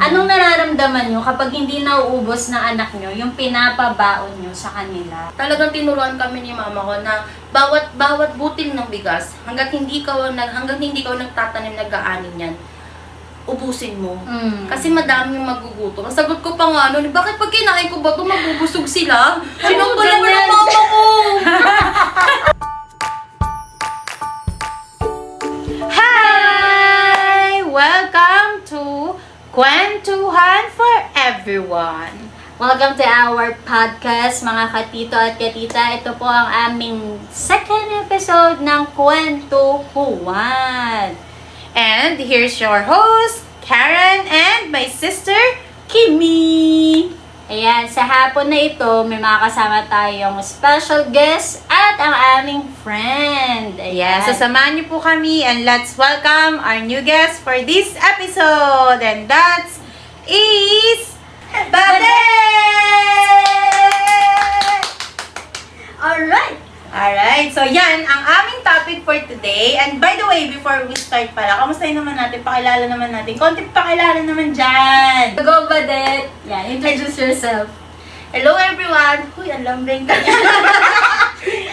Anong nararamdaman nyo kapag hindi nauubos ng anak nyo yung pinapabaon nyo sa kanila? Talagang tinuruan kami ni mama ko na bawat butil ng bigas, hanggat hindi ka nagtatanim, nag-aanin yan, ubusin mo. Kasi madami yung magugutom. Ang sagot ko pa nga noon, bakit pag kinain ko ba ito, mabubusog sila? Sinumpala ko ng mama ko! Hi! Welcome to Kwentuhan for Everyone. Welcome to our podcast, mga katito at katita. Ito po ang aming second episode ng Kwentuhan. And here's your host, Karen, and my sister, Kimi. Ayan, sa hapon na ito, may makakasama tayong special guest at ang aming friend. Yeah, Ayan. so samahan niyo po kami and let's welcome our new guest for this episode. And that is Badet! Alright! Alright, so yan ang aming topic for today. And by the way, before we start pala, kamustahin naman natin, pakilala naman natin. Konting pakilala naman dyan. Go, Badet! Yan, introduce yourself. Hello everyone! Uy, ang lambing ka.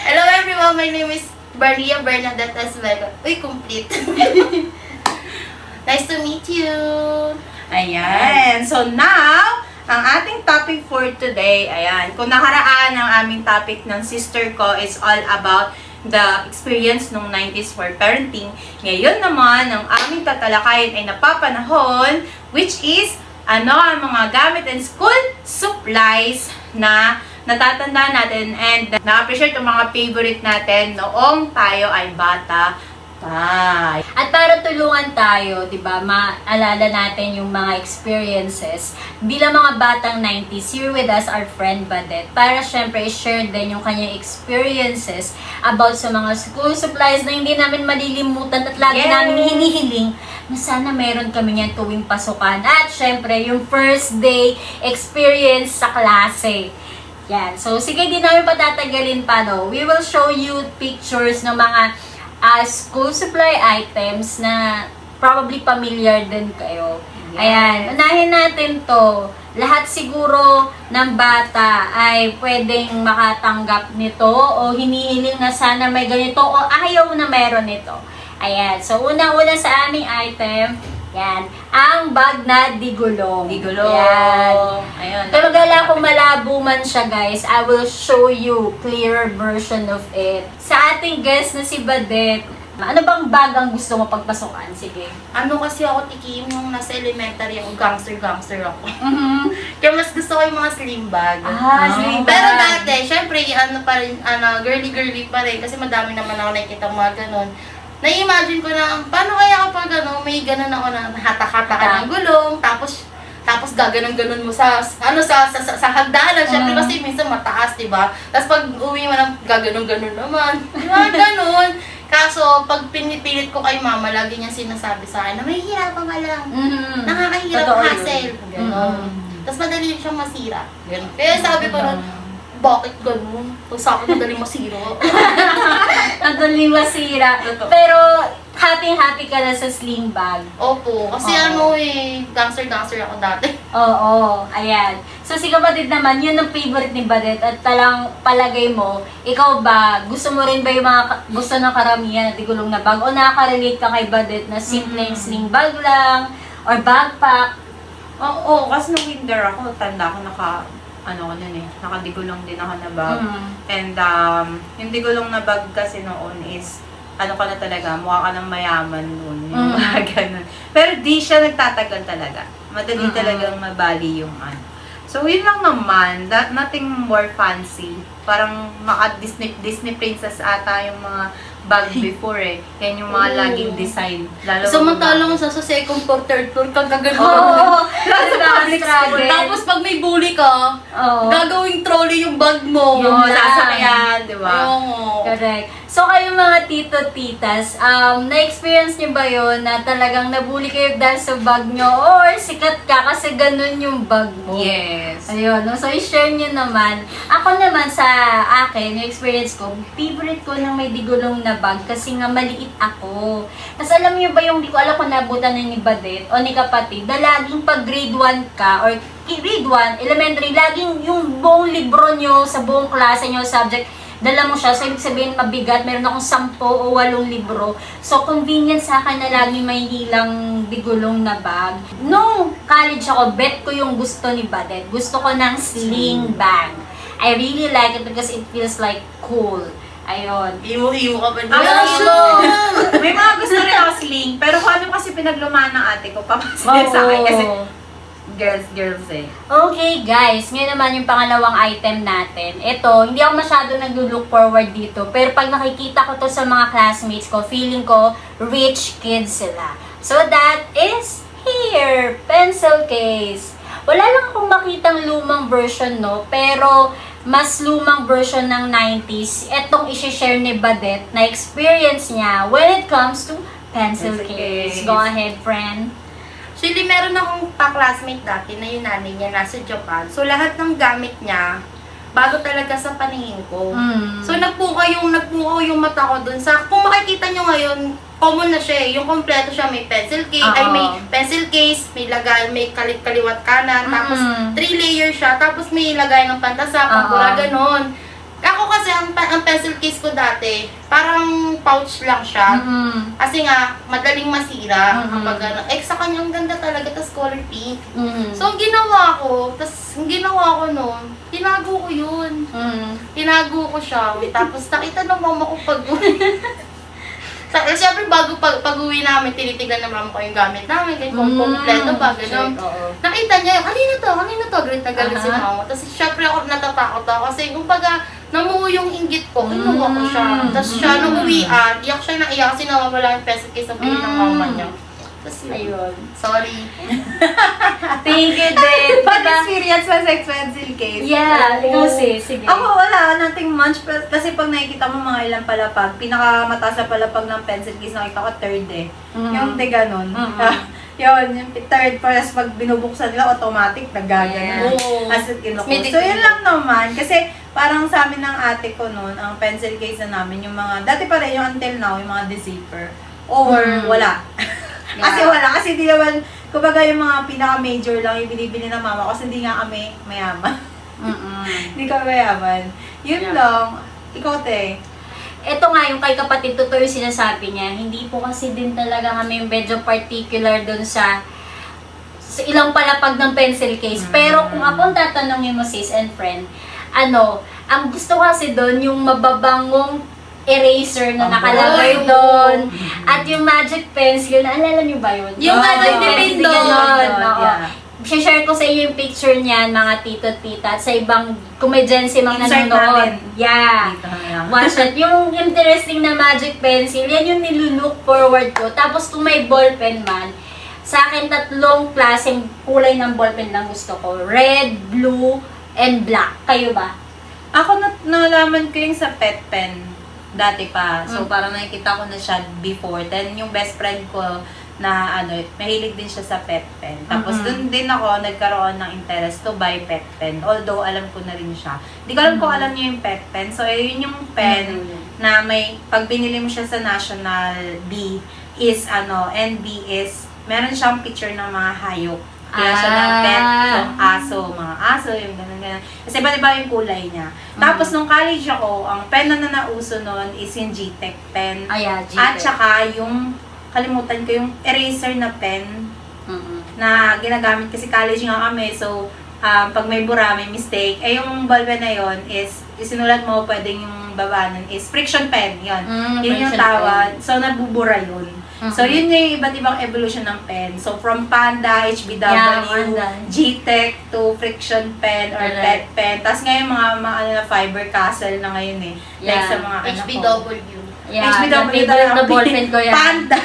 Hello everyone, my name is Maria Bernadette Esvega. Uy, complete. Nice to meet you. Ayan, so now, ang ating topic for today, ayan, kung nakaraan ang aming topic ng sister ko is all about the experience nung 90s for parenting. Ngayon naman, ang aming tatalakayin ay napapanahon, which is, ang mga gamit and school supplies na natatandaan natin and na-appreciate yung mga favorite natin noong tayo ay bata pa. At para tulungan tayo, 'di ba, maalala natin yung mga experiences bilang mga batang 90s, here with us our friend Badet, para syempre i-share din yung kanyang experiences about sa mga school supplies na hindi namin malilimutan at lagi namin hinihiling na sana meron kami yan tuwing pasukan. At syempre, yung first day experience sa klase. Yan. So, sige, di namin patatagalin pa, no? We will show you pictures ng mga school supply items na probably familiar din kayo. Yes. Ayan, unahin natin to. Lahat siguro ng bata ay pwedeng makatanggap nito o hinihiling na sana may ganito o ayaw na meron nito. Ayan, so unang-una sa aming item, yan, ang bag na digulong. Yan. Ayun. Talaga kung malabo man siya, guys, I will show you clearer version of it. Sa ating guest na si Badet, ano bang bag ang gusto mo pagpasukan? Sige. Ano kasi ako, Tiki, yung nasa elementary ako, gangster ako. Mhm. Kaya mas gusto ko yung mga slim bag. Slim bag. Pero dati, syempre, girly pa rin. Kasi madami naman ako nakikita mga ganun. Na-imagine ko na, paano kaya kapag may ganun ako na hatak-hatak ka ng gulong, tapos gaganon-ganon mo sa hagdanan. Syempre kasi minsan mataas, diba? Tapos pag uwi mo ng gaganon-ganon naman. Diba? Ganon. Kaso, pag pinipilit ko kay mama, lagi niya sinasabi sa akin na may hirapan ka lang. Mhm. Nakakahirap Totoo yun. hassle. Ganon. Tapos madali siyang masira. Ganon. Kaya sabi ko nun, bakit ganun? Kung sa akin madaling masira. Madaling masira. Pero, happy-happy ka na sa sling bag. Opo, kasi Oo. gangster ako dati. Oo, ayan. So, si kapatid naman, yun ang favorite ni Badet at talang palagay mo, ikaw ba, gusto mo rin ba yung mga gusto ng karamihan at digulong na bag? O nakaka-relate ka kay Badet na simpleng sling bag lang or backpack? Oo, kasi nung kinder ako, tanda ko nakadigulong din ako na bag. And yung digulong na bag kasi noon is, ka na talaga, mukha ka ng mayaman noon. Yung mga ganun. Pero di siya nagtatagal talaga. Madali talagang mabali yung ano. So, yun lang naman. Nothing more fancy. Parang Disney princess ata yung mga bag before eh. Yan yung mga laging design. Lalo Samantalang sa second floor, third floor, kang gagano'n. Oo, Public school. Tapos pag may bully ka, gagawing trolley yung bag mo. yung Yun lang. sasakyan, di ba? Oo. Correct. So, kayo mga tito-titas, na-experience nyo ba yun na talagang nabully kayo dahil sa bag nyo or sikat ka kasi ganun yung bag mo? Yes. Ayun, no? So i-share nyo naman. Ako naman sa akin, yung experience ko, favorite ko ng may digulong na bag kasi nga maliit ako. Tapos alam nyo ba yung di ko alam kung nabutan na ni Badet o ni kapatid, na laging pag grade 1 ka or grade 1, elementary, laging yung buong libro nyo sa buong klase nyo, subject, dala mo siya. So, ibig sabihin, mabigat. Meron akong 10 o 8 libro. So, convenient sa akin na lagi may hilang digulong na bag. Nung college ako, bet ko yung gusto ni Badet. Gusto ko ng sling bag. I really like it because it feels like cool. Ayun. Himo-himo ka pa Ako dyan. gusto. May mga gusto rin ako sling. Pero kung ano kasi pinaglumaan ng ate ko, papasaya sa akin. Kasi girls eh. Okay guys, ngayon naman yung pangalawang item natin. Ito, hindi ako masyado nag-look forward dito. Pero pag nakikita ko to sa mga classmates ko, feeling ko rich kids sila. So that is here, pencil case. Wala lang akong makitang lumang version, no? Pero mas lumang version ng 90s. Etong isi-share ni Badet na experience niya when it comes to pencil case. Go ahead, friend. Actually, meron akong classmate dati na yung nanay niya nasa Japan. So, lahat ng gamit niya, bago talaga sa paningin ko. So, nagpukaw yung mata ko dun sa, kung makikita nyo ngayon, common na siya eh. Yung kompleto siya, may pencil case, ay may pencil case, may lagay, may kaliwat kanan, tapos 3 layer siya, tapos may lagay ng pantasa, pangkura, ganon. Ako kasi, ang pencil case ko dati, parang pouch lang siya. Kasi nga, madaling masira kapag ano. Eh, sa kanya, ang ganda talaga, tas color pink. So, ang ginawa ko noon, tinago ko yun. Tinago ko siya. Tapos, nakita ng mama ko pag-uwi. Siyempre, pag-uwi namin, tinitignan ng mama ko yung gamit namin, kung kompleto ba, gano'n. Nakita niya, kanina to, galit na galit si mama. Tapos, syempre ako natatakot ako kasi, kumbaga, namuo yung inggit ko, kinuha ko siya. Tapos siya, nung uwian, iyak siya na iyak kasi nawawala yung peso case ng ng mama niya. Tapos Ayun. sorry. Thank you, Dave. Bad experience mo sa pencil case? Yeah, ikaw sige. Ako wala, nothing much. Kasi pag nakikita mo mga ilang palapag, pinakamataas na palapag ng pencil case, nakita ko third eh. Yung de ganon. Yun, yung third, parang pag binubuksan nila, automatic, naggaganon. Oo. As in, so, yun lang naman. Kasi, parang sa amin ng ate ko noon, ang pencil case na namin, yung mga, dati pa rin yung until now, yung mga de-zipper. Or, wala. Kasi wala. Kasi di naman, kumbaga yung mga pinaka-major lang yung binibili ng mama ko, kasi hindi nga kami mayaman. Hindi kami mayaman. Yun lang. Ikaw, te. Ito nga, yung kay kapatid, totoo yung sinasabi niya. Hindi po kasi din talaga kami medyo particular dun sa ilang palapag ng pencil case. Pero kung ako ang tatanungin mo, sis and friend, ang gusto kasi dun, yung mababangong eraser na nakalagay doon. At yung magic pencil, naalala niyo ba yun? Yung magic Pindot. yun. Yeah. share ko sa iyo yung picture niyan, mga tito-tita, at sa ibang comediancy mga Insert nanonood. namin. Yeah. Dito na lang. One shot. Yung interesting na magic pencil, yan yung nilulook forward ko. Tapos kung may ballpen man, sa akin tatlong klaseng kulay ng ballpen lang gusto ko. Red, blue, and black. Kayo ba? Ako nalaman ko yung sa pet pen dati pa. So parang nakikita ko na siya before. Then yung best friend ko na mahilig din siya sa pet pen. Tapos dun din ako nagkaroon ng interest to buy pet pen. Although alam ko na rin siya. Hindi ko alam kung alam niyo yung pet pen. So yun yung pen na may, pag binili mo siya sa National B is NB is, meron siyang picture ng mga hayop. Kaya siya ng pet, yung aso, mga aso, yung gano'n. Kasi iba-iba yung kulay niya. Tapos nung college ako, ang pen na nauso noon is yung G-Tech pen. At saka yung, kalimutan ko yung eraser na pen na ginagamit kasi college nga kami. So, pag may bura, may mistake. Yung ballpen na yon is, isinulat mo, pwedeng yung baba nun is friction pen. Yun. Yun yung tawag. So, nabubura yun. So, yun yung iba't ibang evolution ng pen. So, from Panda, HBW, G-Tech to friction pen or pet pen. Tapos ngayon, mga Fiber Castle na ngayon eh. Like sa mga HBW. HBW na ballpen ko yan. Panda.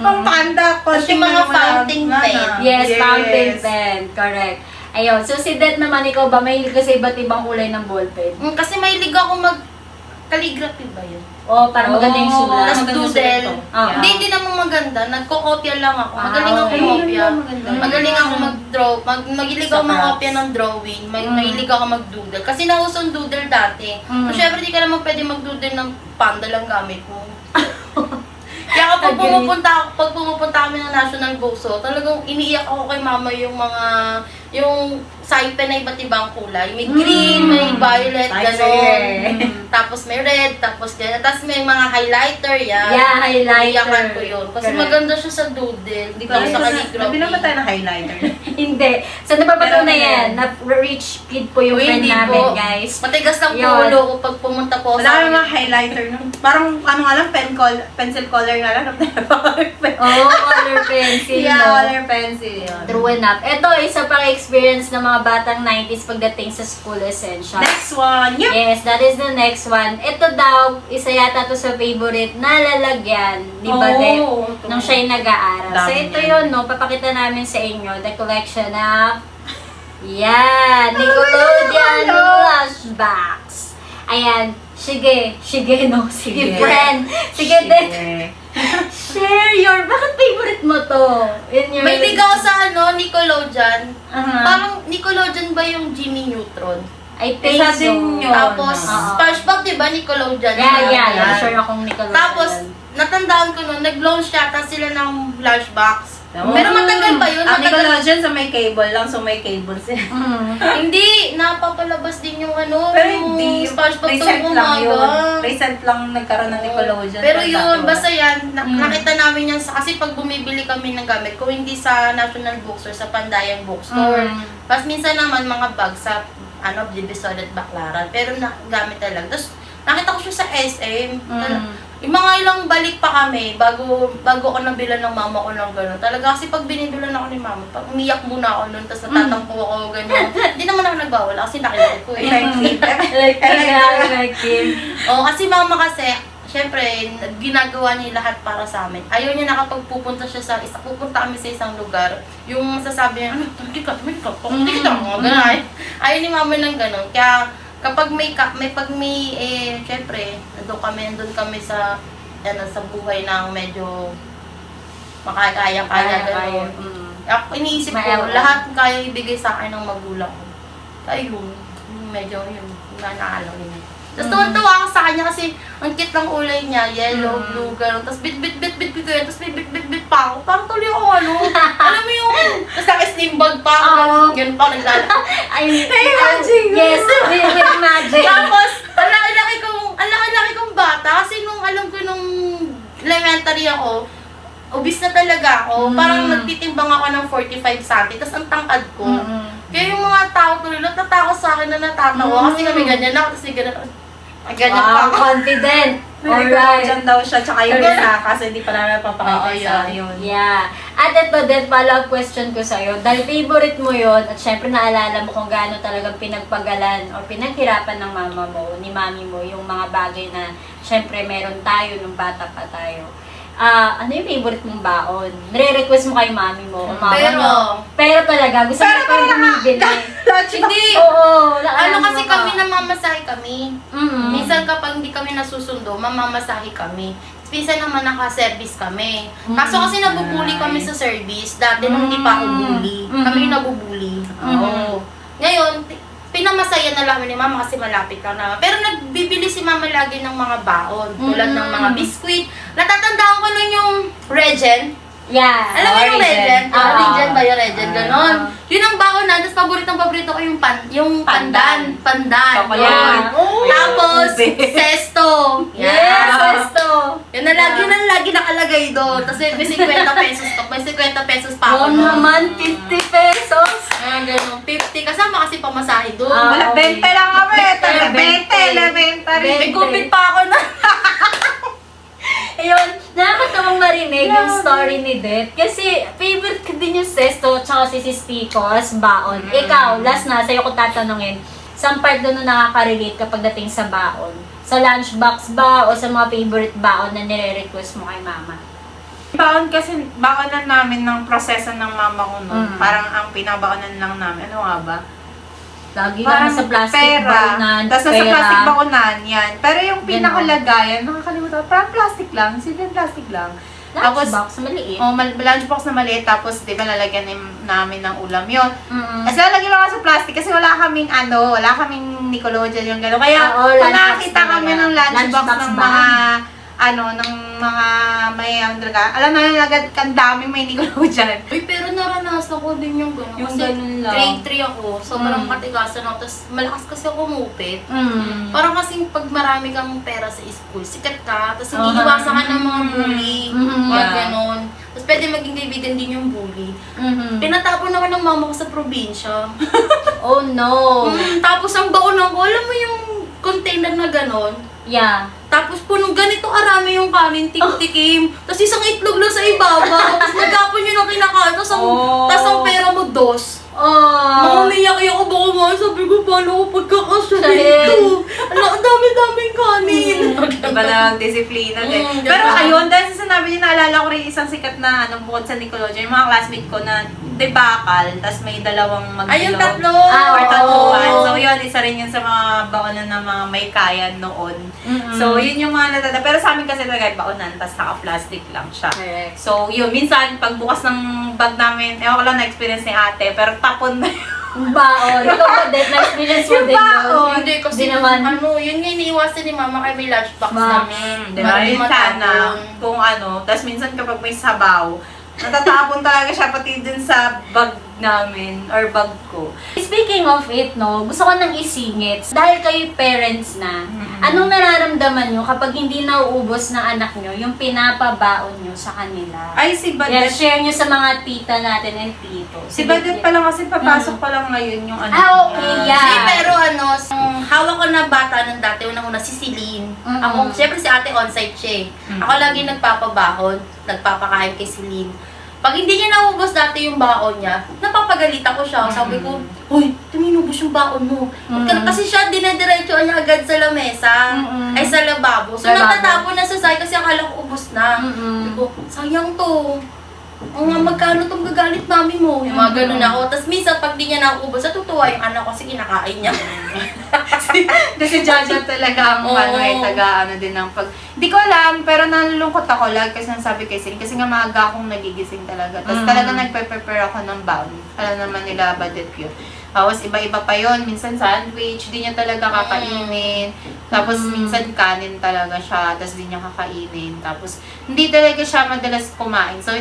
Ang Panda. Yung mga fountain pen. Yes, fountain pen. Correct. Ayun. So, si Det naman, ikaw ba, mahilig ka sa iba't ibang kulay ng ballpen? Kasi mahilig ako mag-calligraphy ba yun? Oh, para maganda yung sulat. Tapos maganda doodle. sulat to. Ah. Hindi naman maganda. Nagko-kopya lang ako. Magaling Ah, ako okay. kumopya. Maganda. Magaling ako mag-draw. Magilig ako Sa mag-kopya props. ng drawing. Mahilig ako mag-doodle. Kasi nausong doodle dati. So, syempre, di ka naman pwede mag-doodle ng panda lang gamit mo. Kaya kapag pumupunta kami ng National Bookso, talagang iniiyak ako kay mama yung sipen na iba't ibang kulay. May green, may violet, Nice gano'n. eh. Tapos may red, tapos gano'n. Tapos may mga highlighter, yan. Yeah, highlighter. Iyakan ko yun. Kasi Correct. maganda siya sa doodle. Hindi ko Tapos sa alam. Nabilang ba tayo calligraphy. ng highlighter? Hindi. So, napapatunayan Pero, na rich kid po yung Uy, friend hindi namin, po. guys. Matigas lang Yun. po ulo ko pag pumunta po Wala sa kami mga highlighter nun. Parang ano nga lang, pencil color nga lang. Oh, color pencil, Yeah, no? color pencil yun. True enough. Ito, isa pang experience ng mga batang 90s pagdating sa school essentials. Next one. Yep. Yes, that is the next one. Ito daw, isa yata to sa favorite na lalagyan ni Badet ito. nung siya'y nag-aaral. So, Dami ito yan. yun, no? Papakita namin sa inyo the collection of Nickelodeon Flashbacks. Ayan. Sige, no? Sige, Sige. friend. Sige, Det. Share your... Bakit favorite mo to? In your... May ligaw sa Nickelodeon. Aha. Parang Nickelodeon ba yung Jimmy Neutron? I think Isa so. din yun. Tapos, Oo. SpongeBob, di ba, Nickelodeon? Yeah. Yan. Sure akong Nickelodeon. Tapos, natandaan ko nun, nag-launch yata sila ng flashbacks. Oh. Pero matagal pa yun. Ang Matagal. Nickelodeon sa may cable lang, so may cable sila. Hindi, napapalabas din yung Pero yung hindi, SpongeBob recent tuwing lang yun. umaga. Recent lang nagkaroon ng Nickelodeon. Pero yun, Dati basta yan, Mm. nakita namin yan kasi pag bumibili kami ng gamit, kung hindi sa National Bookstore, sa Pandayan Bookstore. Mm. Tapos minsan naman mga bag sa Divisoria at Baclaran. Pero gamit talaga. Tapos nakita ko siya sa SM. Yung mga ilang balik pa kami bago ako nabilan ng mama ko ng gano'n. Talaga kasi pag binibilan ako ni mama, pag umiyak muna ako nun, tapos natatampo ako gano'n. Hindi naman ako nagbawal kasi nakilala ko eh. Like him. Oo, kasi mama kasi, syempre, ginagawa niya lahat para sa amin. Ayaw niya na kapag pupunta pupunta kami sa isang lugar, yung masasabi niya, hindi ka, gano'n. Ayaw ni mama ng gano'n. Kaya, kapag syempre, nandun kami sa buhay ng medyo makakaya-kaya gano'n. Iniisip ko, Mayaman. lahat kaya ibigay sa akin ng magulang ko. Kaya yun, medyo yun, naaalala ko yun. Tapos tuwan-tuwa ako sa kanya kasi ang cute ng ulay niya, yellow, blue, gano'n. Tapos bit ko yun, tapos may bit pa ako. Parang tuloy ako alam mo yung, tapos naka-slim bag pa ako, Oo. ganun pa ako naglalaro. Na-imagine ko. Yes, we imagine. Tapos, ang laki-laki kong bata kasi nung alam ko nung elementary ako, obese na talaga ako. Parang nagtitimbang ako ng 45 cm, tapos ang tangkad ko. Kaya yung mga tao tuloy, natatakot sa akin na natatawa kasi kami ganyan ako, tapos ganyan pa Wow, ako. confident. Alright. Alright. daw siya, tsaka yung Correct. isa, kasi hindi pa namin papakita Oo, sa yun. yun. Yeah. At ito din, follow-up question ko sa'yo. Dahil favorite mo yon at syempre naalala mo kung gaano talagang pinagpagalan o pinaghirapan ng mama mo, ni mami mo, yung mga bagay na syempre meron tayo nung bata pa tayo. Ano yung favorite mong baon? Nire-request mo kay mami mo o mama Pero, mo? Pero talaga, gusto mo pa bumibili. hindi. Oo. Ano kasi kami, namamasahe kami. Mm. Minsan kapag hindi kami nasusundo, mamamasahe kami. Minsan naman naka-service kami. Kaso kasi nabubuli kami sa service. Dati nung hindi pa ako bully. Kami yung nabubuli. Oo. Ngayon, pinamasaya na lang ni mama kasi malapit lang naman. Pero nagbibili si mama lagi ng mga baon. Tulad ng mga biskuit. Natatandaan ko nun yung Regen. Yeah. Alam mo yung Regen? Oo. Regen ba yung Regen? Ganon. Yun ang baon na. Tapos paborito ko yung pandan. Pandan. Chocolate. Yun. Oh, Tapos, ube. Sesto. Yes, Sesto. Yun na lagi nakalagay doon. Tapos may 50 pesos pa. May 50 pesos pa ako Oo nun. naman, 50 pesos. Ganun. 50. Kasama kasi pamasahe doon. Wala, Okay. 20 lang kami. Pero 20 rin. May kupit pa ako na. Ayun, nakakatawang marinig yung story ni Det. Kasi favorite ko din yung Sesto tsaka si Sisticos, baon. Ikaw, last na, sa'yo ko tatanungin, saan part doon na nakaka-relate kapag dating sa baon? Sa lunchbox ba o sa mga favorite baon na nire-request mo kay mama? Baon kasi, baonan namin ng proseso ng mama ko noon. Mm. Parang ang pinabaonan lang namin. Ano nga ba? Lagi lang sa plastic bakunan, Tapos nasa pera. plastic bakunan, yan. Pero yung Ganon. pinakalagayan, nakakalimutan, parang plastic lang, silver plastic lang. Lunchbox, maliit. Oh, lunchbox na maliit, tapos di ba lalagyan namin ng ulam yun. Mm-mm. Kasi lalagyan lang sa plastic kasi wala kaming wala kaming Nickelodeon yung gano'n. Kaya Oo, kung lunchbox nakakita talaga. kami ng lunchbox Lunchbox ng bag. mga ng mga may alam na yung agad kang daming may Nickelodeon. Uy, pero naranasan ko din yung gano'n. Yung Kasi ganun lang. grade 3 ako, sobrang Mm. matigasan ako. Tapos malakas kasi ako umupit. Mm. Parang kasing pag marami kang pera sa school, sikat ka, tapos Oo. hindi iwasan ka ng mga bully. Mhm. Mga Yeah. ganon. Tapos pwede maging kaibigan din yung bully. Mhm. Pinatapon ako ng mama ko sa probinsya. Oh no. Tapos ang baunan ko, alam mo yung container na ganon? Yeah. Tapos punong ganito karami yung kanin, tik-tikim. Tapos isang itlog lang sa ibabaw. Tapos nagkapon yun ang kinakain. Tapos ang pera mo, dos. Oh. Umiyak ako baka mo. Sabi ko, paano ko pagkakasya Shahid. dito? Ang dami-daming kanin. Diba na disiplina din. Mm, Pero diba? ayun, dahil sa sinabi niyo, naalala ko rin isang sikat na bukod sa Nickelodeon, yung mga classmate ko na debakal, tapos may dalawang Ay, yung magbilog. tatlo. Or tatluan. oo. So yun, isa rin yun sa mga baonan ng mga may kayan noon. Mm-mm. So yun yung mga natanda. Pero sa amin kasi talaga baonan, tapos naka-plastic lang siya. Correct. So yun, minsan pagbukas ng bag namin, ewan ko lang na-experience ni ate, pero tapon na yun. Baon. Ikaw ba din? Na-experience mo Yung din yun? baon. Hindi kasi Di naman. yun nga iniiwasan ni mama kay may lunchbox Ma'am, namin. Diba? Para di Yun sana, matapon. kung tapos minsan kapag may sabaw, natatapon talaga siya pati dun sa bag namin, or bag ko. Speaking of it, no, gusto ko nang isingit. Dahil kayo parents na, Mm-mm. anong nararamdaman nyo kapag hindi nauubos ng anak nyo yung pinapabaon nyo sa kanila? Ay, si Yan, Badet. share nyo sa mga tita natin and tito. Si Badet pa lang kasi papasok pa lang ngayon yung ano. Ah, okay, yeah. Hindi, pero ang hawak ko na bata ng dati, unang-una si Celine. Mm-mm. Ako, syempre si ate on-site siya eh. Ako lagi nagpapabahon, nagpapakain kay Celine. Pag hindi niya naubos dati yung baon niya, napapagalitan ko siya. Sabi ko, "Hoy, tinubos yung baon mo." Kasi siya, dinediretso niya agad sa lamesa. Mm-mm. Ay, sa lababo. So, Lababo. natatapon na sa side kasi akala ko ubos na. Sabi ko, sayang to. Magkano tong gagalit mami mo? Yung mga ganun ako. Tapos minsan, pag di niya naubos, natutuwa yung anak ko kasi kinakain niya. Kasi Jaja talaga ang Oo. taga din ng pag... Hindi ko alam, pero nalulungkot ako lagi kasi nasabi kay Celine. Kasi nga maaga akong nagigising talaga. Tapos talaga nagpe-prepare ako ng baon. Alam naman nila Badet yun. Tapos iba-iba pa yon, minsan sandwich, di niya talaga kakainin. Tapos minsan kanin talaga siya, tapos di niya kakainin. Tapos hindi talaga siya madalas kumain. So,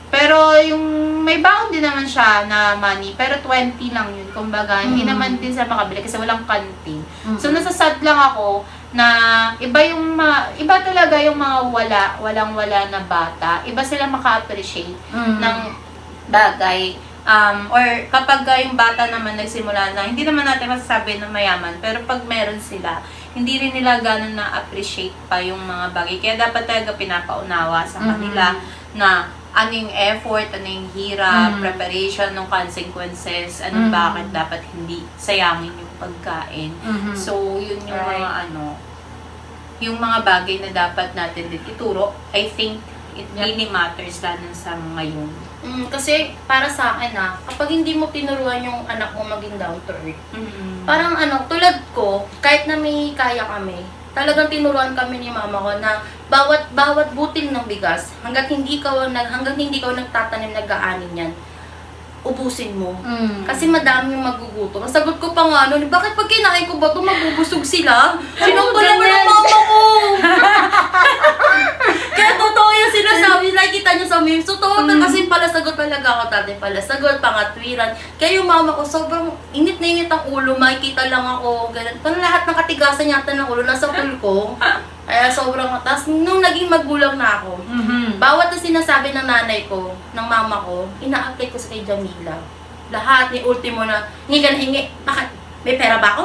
pero yung may baon din naman siya na money, pero 20 lang yun. Kumbaga, hindi naman din siya makabili kasi walang canteen. So, nasasad lang ako na iba talaga yung mga walang-wala na bata. Iba sila maka-appreciate ng bagay. Or kapag yung bata naman nagsimula na, hindi naman natin masasabi na mayaman, pero pag meron sila, hindi rin nila ganun na-appreciate pa yung mga bagay. Kaya dapat talaga pinapaunawa sa kanila na ano yung effort, ano yung hirap, preparation ng consequences, bakit dapat hindi sayangin yung pagkain. So, yun yung mga yung mga bagay na dapat natin din ituro. I think it really matters lalo sa ngayon. Kasi para sa akin kapag hindi mo tinuruan yung anak mo maging down to earth, parang tulad ko, kahit na may kaya kami, talagang tinuruan kami ni mama ko na bawat butil ng bigas, hanggang hindi ka nagtatanim nag-aanin yan, ubusin mo. Kasi madami yung magugutom. Ang sagot ko pa nga bakit pag kinain ko ba ito, mabubusog sila? Sinumpala ko ng mama ko! Kaya totoo yung sinasabi, nakikita nyo sa memes. Totoo kasi palasagot talaga ako dati. Palasagot, pangatwiran. Kaya yung mama ko, sobrang init na init ang ulo. Makikita lang ako. Ganun. Parang lahat ng katigasan yata ng ulo nasa pool ko. Kaya sobrang matas. Nung naging magulang na ako, bawat na sinasabi ng nanay ko, ng mama ko, ina-apply ko sa kay Jamila. Lahat, ni ultimo na, hingi ka na hingi. Bakit? May pera ba ako?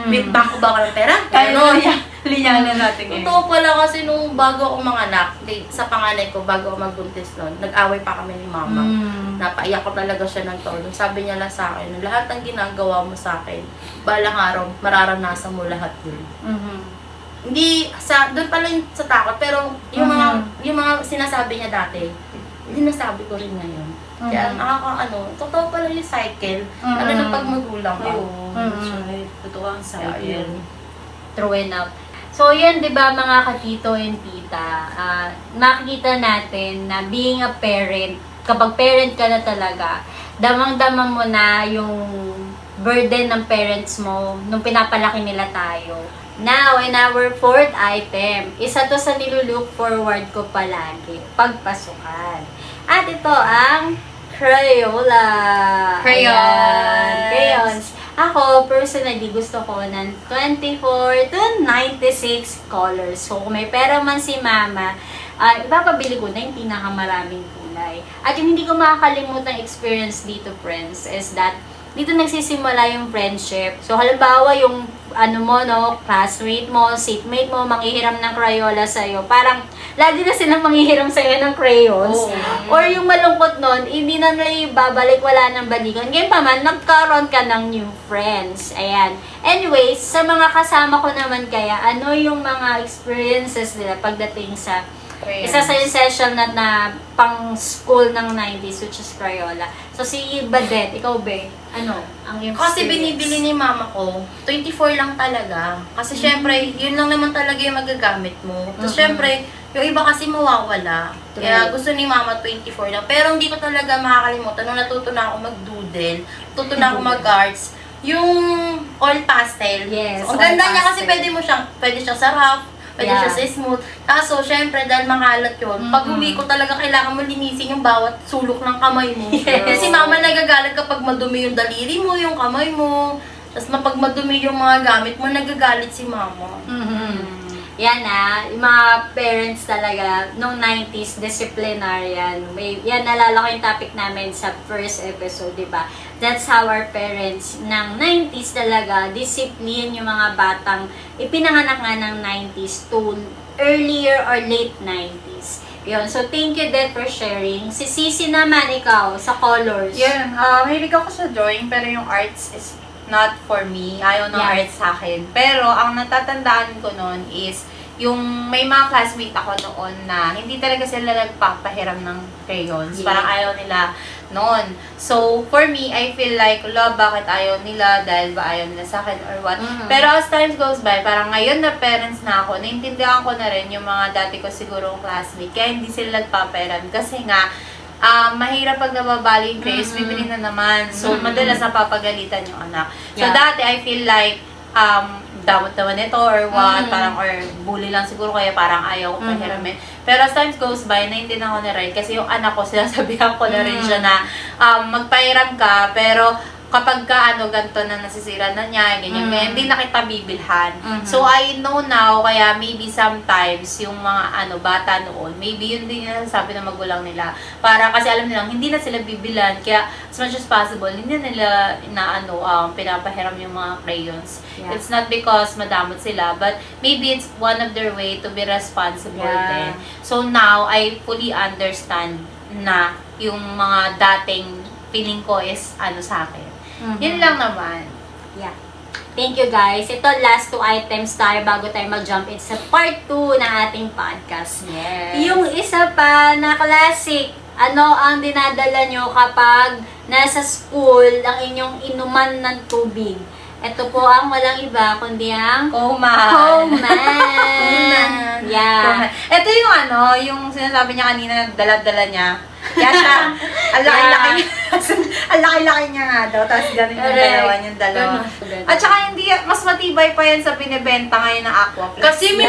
May bangko ba ako ng pera? Kaya Ganon. linyanan natin ngayon. Totoo pala kasi nung bago ako manganak, sa panganay ko, bago ako magbuntis nun, nag-away pa kami ni mama. Napaiyak ko talaga siya ng todo. Sabi niya lang sa akin, lahat ng ginagawa mo sa akin, balang araw, mararanasan mo lahat yun. Hindi, doon pala yung sa takot, pero yung mga sinasabi niya dati, hindi nasabi ko rin ngayon. Kaya totoo pala yung cycle. Lalo na pag magulang ka. That's right. Totoo ang Kaya cycle. yun. True enough. So, yan, di ba, mga katito and tita, makikita natin na being a parent, kapag parent ka na talaga, damang-dama mo na yung burden ng parents mo nung pinapalaki nila tayo. Now, in our fourth item, isa to sa nilulook forward ko palagi, pagpasukan. At ito ang Crayola. Ayan, crayons. Ako, personally, gusto ko ng 24 to 96 colors. So, kung may pera man si mama, ipapabili ko na yung pinakamaraming kulay. At yung hindi ko makakalimutang experience dito, friends, is that dito nagsisimula yung friendship. So, halimbawa, yung classmate mo, seatmate mo, manghihiram ng Crayola sa'yo. Parang, lagi na silang manghihiram sa'yo ng crayons. Or yung malungkot nun, hindi na nila ibabalik, wala nang balikan. Ngayon pa man, nagkaroon ka ng new friends. Ayan. Anyways, sa mga kasama ko naman kaya, ano yung mga experiences nila pagdating sa isa sa yung session na pang school ng 90s, which is Crayola. So, si Badet, ikaw ba? Ano? Ang yung Kasi experience? binibili ni mama ko, 24 lang talaga. Kasi syempre, yun lang naman talaga yung magagamit mo. Tapos syempre, yung iba kasi mawawala. True. Kaya gusto ni mama 24 lang. Pero hindi ko talaga makakalimutan. Nung natuto na ako mag-doodle, natuto na ako mag-arts, yung all pastel. Yes, Ang all ganda niya kasi pastel. pwede siya sa rough, pwede Yeah. siya sa smooth. Kaso, syempre, dahil makalat yun, pag uwi ko talaga kailangan mo linisin yung bawat sulok ng kamay mo. Yes. Kasi mama nagagalit kapag madumi yung daliri mo, yung kamay mo. Tapos pag madumi yung mga gamit mo, nagagalit si mama. Yan yung mga parents talaga, nung 90s, disciplinarian. Yan, nalala ko yung topic namin sa first episode, di ba? That's how our parents ng 90s talaga, discipline yung mga batang ipinanganak nga ng 90s to earlier or late 90s. Yun. So, thank you, Dad, for sharing. Si Sisi naman, ikaw, sa colors. Yun, mahilig ako sa drawing, pero yung arts is not for me. Ayaw ng Yeah. arts sa akin. Pero, ang natatandaan ko noon is, yung may mga classmate ako noon na hindi talaga sila nagpapahiram ng crayons. Yeah. Parang ayaw nila noon. So, for me, I feel like, bakit ayaw nila? Dahil ba ayaw nila sa akin or what? Pero as time goes by, parang ngayon na parents na ako, naintindihan ko na rin yung mga dati ko sigurong classmate. Kaya hindi sila nagpapahiram. Kasi nga, mahirap pag nababali yung crayons, bibili na naman. So, madalas napapagalitan yung anak. So, Yeah. dati, I feel like, damot naman ito or what, parang, or bully lang siguro kaya parang ayaw ko pahiramin. Pero as time goes by, naintindihan ko na rin kasi yung anak ko, sinasabihan ko na rin siya na magpahiram ka, pero kapag ka ganito na nasisira na niya, ganyan, hindi na kita bibilhan. So, I know now, kaya maybe sometimes, yung mga bata noon, maybe yun din yung nasasabi ng magulang nila. Para kasi alam nilang, hindi na sila bibilhan. Kaya, as much as possible, hindi nila na pinapahiram yung mga crayons. Yeah. It's not because madamot sila, but maybe it's one of their way to be responsible din. So, now, I fully understand na yung mga dating feeling ko is sa akin. Yun lang naman. Yeah. Thank you, guys. Ito, last 2 items tayo bago tayo mag-jump in sa part 2 ng ating podcast. Yes. Yung isa pa na classic, ano ang dinadala nyo kapag nasa school ang inyong inuman ng tubig? Ito po ang walang iba, kundi ang Coman. Coman. Yeah. Ito yung yung sinasabi niya kanina, dala-dala niya. Kaya siya, ang laki-laki niya. Ang laki-laki niya nga daw. Tapos ganun yung dalawa niyang dalawa. At saka hindi, mas matibay pa yan sa binibenta ngayon ng Aquaflex. Kasi may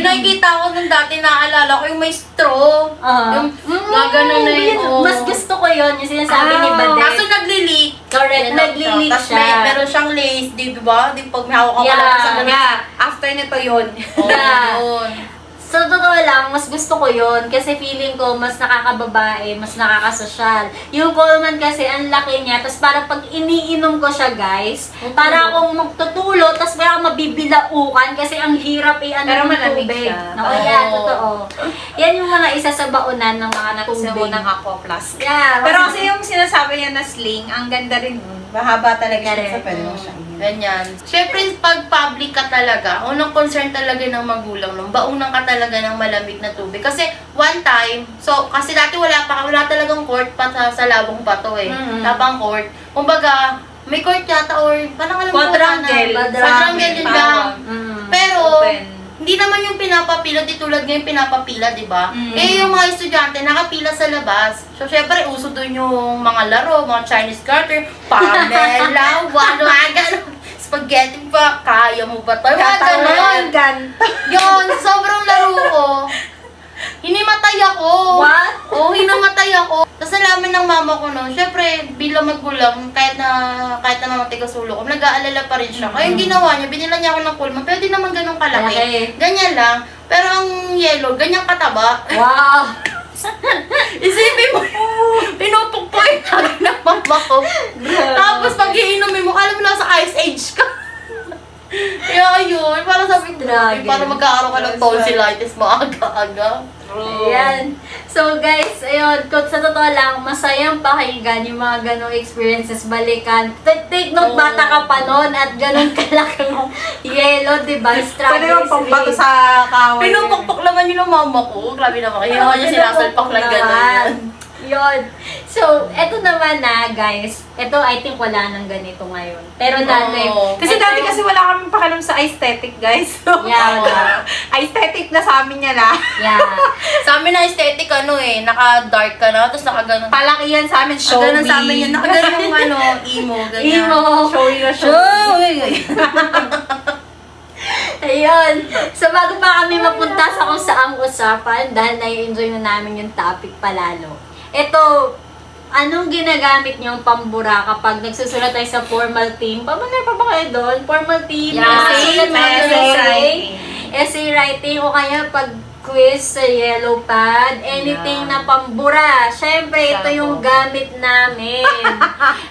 nakikita ko nung dati, naaalala ko yung may straw. Yung gano'n na yun. Mas gusto ko yun, yung sinasabi ni Badet. Kaso nagli-leak. Correct, nagli-leak Tapos siya. meron siyang lace, di ba? Di pag may hawak ka lang sa ganun. Yeah, after nito yun. Yeah. Yun. Sa totoo lang, mas gusto ko yun kasi feeling ko mas nakakababae, mas nakakasosyal. Yung Coleman kasi, ang laki niya. Tapos parang pag iniinom ko siya, guys, para akong magtutulo, tapos parang mabibilaukan kasi ang hirap Pero ng malamig tubig. siya. No, yan, totoo. Yan yung mga isa sa baunan ng mga Sa tubig. unang Aquaflask. Yeah. Pero kasi yung sinasabi niya na sling, ang ganda rin nun. Mahaba talaga siya, Correct. so pwede mo siyang ihinog. Ganyan. Siyempre, pag public ka talaga, unang concern talaga ng magulang nung baunan ka talaga ng malamig na tubig. Kasi one time, so kasi dati wala talagang court pa sa Labong Bato eh. Mm-hmm. Tapang court. Kumbaga, may court yata or parang alam ko Quadrangle. Quadrangle yun lang. Pero, Open. hindi naman yung pinapapila, di tulad ngayon pinapapila, di ba? Mm. Eh, yung mga estudyante, nakapila sa labas. So, syempre, uso doon yung mga laro, mga Chinese garter, Pamela, mga ganun. Spaghetti pa, kaya mo ba tayo? Mga ganun. Katawan, ganto. Yun, sobrang laro ko. Hinimatay ako. What? Oo, hinamatay ako. Tapos nalaman ng mama ko no, syempre, bilang magulang, kahit na mga tiga-sulo ko, nag-aalala pa rin siya. Kaya yung ginawa niya, binila niya ako ng kulma, pero di naman ganun kalaki. Okay. Ganyan lang. Pero ang yellow, ganyan kataba. Wow! Isipin mo, pinupukpoy na ng mama ko. Tapos pag iinumin mo, alam mo na sa ice age ka. Kaya yun, parang sabi ko, Dragon. para magkakaroon ka ng tonsillitis maaga-aga. Ayan. So guys, ayun, kung sa totoo lang, masayang pakinggan yung mga ganong experiences, balikan. Take note, Oo. bata ka pa noon at ganon kalaking yellow, diba? Pwede yung pambato sa kahoy. Pinupukpok naman yun ng mama ko. Grabe naman. Kaya ako niya sinasalpak lang gano'n. Yun. So, eto naman na, guys. Eto, I think wala nang ganito ngayon. Pero dati, Oo. Kasi dati kasi wala kaming pakialam sa aesthetic, guys. So, Yeah. aesthetic na sa amin yan, ah. yeah. Sa amin na aesthetic, naka-dark ka na, tapos naka-ganon. Palaki yan sa amin, showy. Ganun sa amin yun. Naka-ganon yung emo, ganyan. Emo. Showy na showy. Ayun. So, bago pa kami mapunta sa kung saang usapan, dahil na-enjoy na namin yung topic palalo. Ito, anong ginagamit niyong pambura kapag nagsusulat tayo sa formal team? Pamana pa ba kayo doon? Formal team, Essay, writing. essay writing, o kaya pag quiz sa yellow pad, anything na pambura. Siyempre, ito yung gamit namin.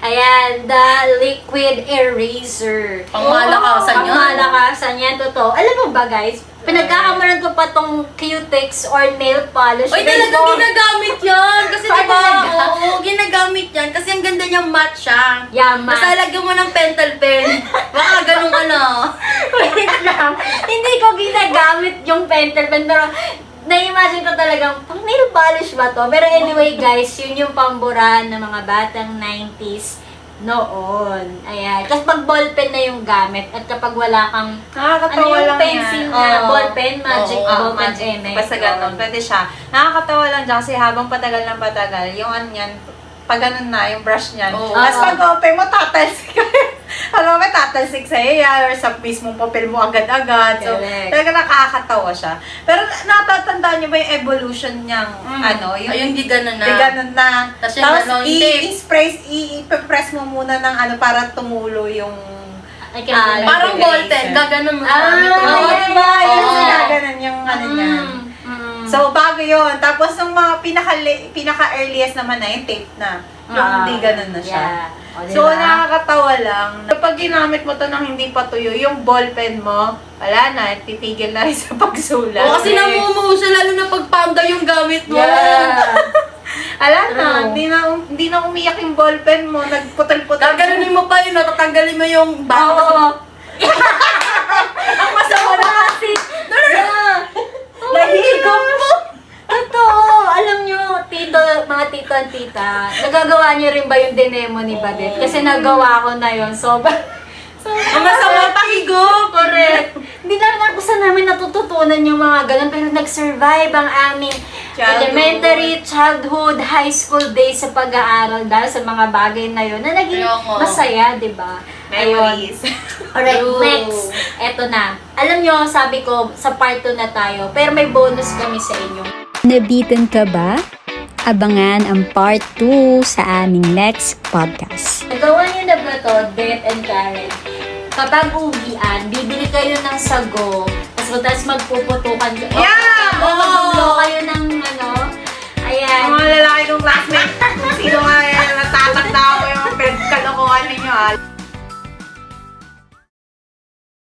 Ayan, the liquid eraser. Pangmalakasan yan. Pangmalakasan yan, totoo. Alam mo ba guys, pinagkakamaran ko pa tong Q-Tex or nail polish. Oy, talagang ginagamit yan. Kasi Ah, diba, talaga? oo, ginagamit yan. Kasi ang ganda niyang matte siya. Yaman. Basta lagyan mo ng pentel pen. Baka ganun ka na. Wait lang. Hindi ko ginagamit yung pentel pen, pero na-imagine ko talagang, pang nail polish ba to? Pero anyway guys, yun yung pambura ng mga batang 90s noon. Ayan. Kasi pag ballpen na yung gamit at kapag wala kang Nakakatawa yung lang pencil yan. na Oo. ballpen, magic Oo, ball, Magic. eme. Basta ganun, pwede siya. Nakakatawa lang dyan kasi habang patagal ng patagal, yung ano yan, pag ganun na, yung brush niyan. Oo. Tapos pag open mo, tatalsik ka. Alam mo, tatalsik sa'yo yan, or sa mismong papel mo agad-agad. So, Correct. talaga nakakatawa siya. Pero natatandaan niyo ba yung evolution niyang, Ayun, di ganun na. Di ganun na. Tas yung ano, yung tape. I-press mo muna ng ano para tumulo yung I can remember. Parang ballpen, gaganon mo Ah, gamit. Oo, yeah, diba? Yung Oo. sinaganan yung ano niyan. So, bago yun. Tapos, yung mga pinaka-earliest naman na, yung tape na. Yung hindi ganun na siya. Yeah. O, So, diba? nakakatawa lang. Kapag ginamit mo to nang hindi pa tuyo, yung ballpen mo, wala na, titigil na rin sa pagsulat. Oo, kasi namumuo siya, lalo na pag panda yung gamit mo. Yeah. Ala na, True. hindi na umiyak yung ballpen mo, nagputal-putal. Gaganunin mo pa yun, tatanggalin mo yung bato. Oo. Ang masama na kasi. Nahigop mo! Totoo. Alam nyo, mga tito at tita, nagagawa nyo rin ba yung dinemo ni Badet? Kasi nagawa ko na yun. So, Ang masama pahigo. correct. Hindi namin kung saan namin natututunan yung mga ganun, pero nag-survive ang aming elementary, childhood, high school days sa pag-aaral dahil sa mga bagay na yun na naging Kaya nga. masaya, di ba? Memories. Alright, True. next. Eto na. Alam nyo, sabi ko, sa part 2 na tayo, pero may bonus kami sa inyo. Nabitin ka ba? Abangan ang part 2 sa aming next podcast. Nagawa niyo na ba to, Beth and Karen? Kapag uwian, bibili kayo ng sago, tapos magpuputukan kayo. Yeah! Magbubulo kayo ng ayan. Mga lalaki kong classmate, sino nga natatakda ko yung kalokohan ninyo,